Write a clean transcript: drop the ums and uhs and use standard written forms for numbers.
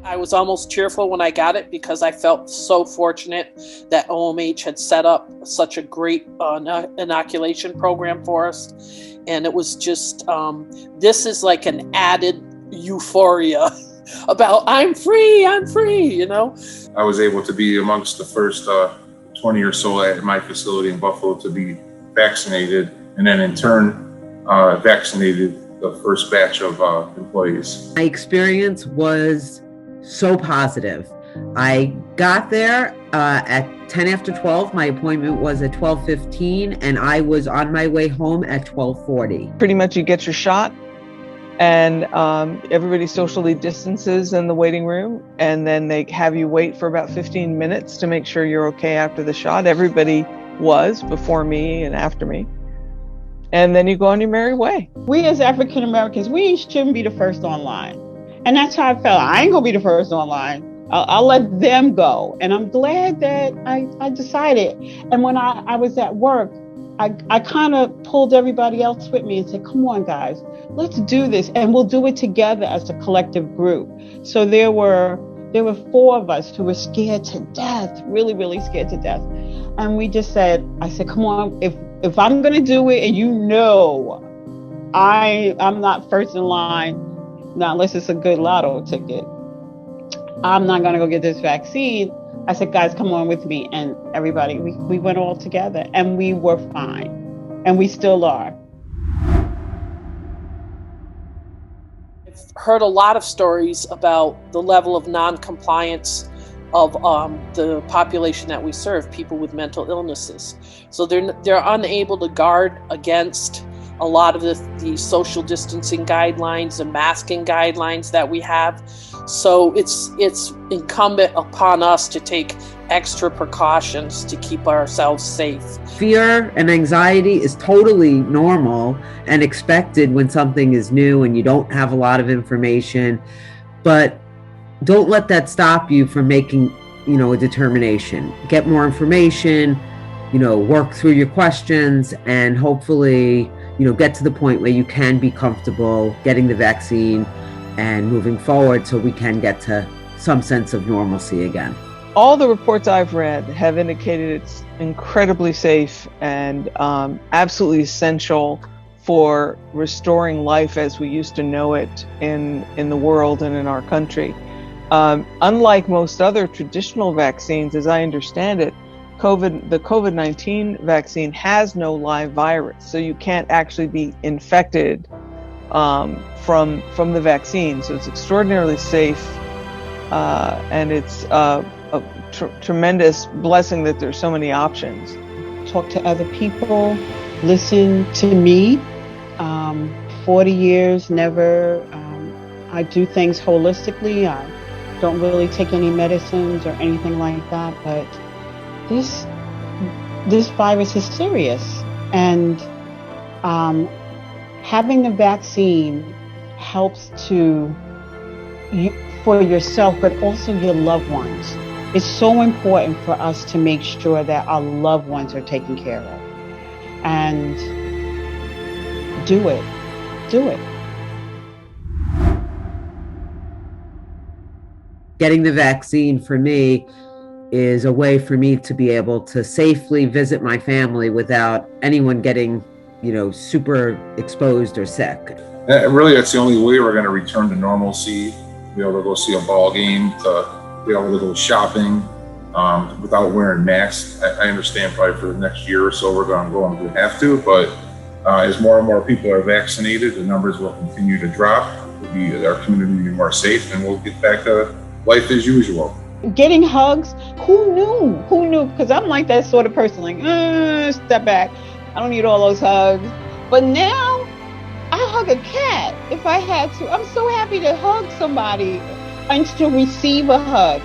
I was almost tearful when I got it because I felt so fortunate that OMH had set up such a great inoculation program for us. And it was just, this is like an added euphoria about I'm free, you know? I was able to be amongst the first 20 or so at my facility in Buffalo to be vaccinated, and then in turn vaccinated the first batch of employees. My experience was so positive. I got there at 10 after 12. My appointment was at 12:15, and I was on my way home at 12:40. Pretty much you get your shot, and everybody socially distances in the waiting room, and then they have you wait for about 15 minutes to make sure you're okay after the shot. Everybody was before me and after me. And then you go on your merry way. We as African Americans, we shouldn't be the first online. And that's how I felt. I ain't gonna be the first online. I'll let them go. And I'm glad that I decided. And when I was at work, I kind of pulled everybody else with me and said, come on, guys, let's do this. And we'll do it together as a collective group. So there were 4 of us who were scared to death, really, really scared to death. And we just said, I said, come on, if I'm going to do it and you know I'm not first in line, not unless it's a good lotto ticket, I'm not going to go get this vaccine. I said, guys, come on with me. And everybody, we went all together and we were fine. And we still are. I've heard a lot of stories about the level of non-compliance of the population that we serve, people with mental illnesses. So they're unable to guard against a lot of the social distancing guidelines and masking guidelines that we have. So it's incumbent upon us to take extra precautions to keep ourselves safe. Fear and anxiety is totally normal and expected when something is new and you don't have a lot of information, but don't let that stop you from making, a determination. Get more information, work through your questions, and hopefully, get to the point where you can be comfortable getting the vaccine and moving forward so we can get to some sense of normalcy again. All the reports I've read have indicated it's incredibly safe and absolutely essential for restoring life as we used to know it in the world and in our country. Unlike most other traditional vaccines, as I understand it, the COVID-19 vaccine has no live virus, so you can't actually be infected from the vaccine. So it's extraordinarily safe, and it's a tremendous blessing that there's so many options. Talk to other people, listen to me. 40 years, never. I do things holistically. I don't really take any medicines or anything like that, but this virus is serious, and having the vaccine helps for yourself, but also your loved ones. It's so important for us to make sure that our loved ones are taken care of, and do it. Getting the vaccine for me is a way for me to be able to safely visit my family without anyone getting, super exposed or sick. Really, that's the only way we're going to return to normalcy, be able to go see a ball game, to be able to go shopping without wearing masks. I understand probably for the next year or so we're going to go and we have to, but as more and more people are vaccinated, the numbers will continue to drop. Our community will be more safe, and we'll get back to life as usual. Getting hugs, who knew? Because I'm like that sort of person, like, step back. I don't need all those hugs. But now, I hug a cat if I had to. I'm so happy to hug somebody and to receive a hug.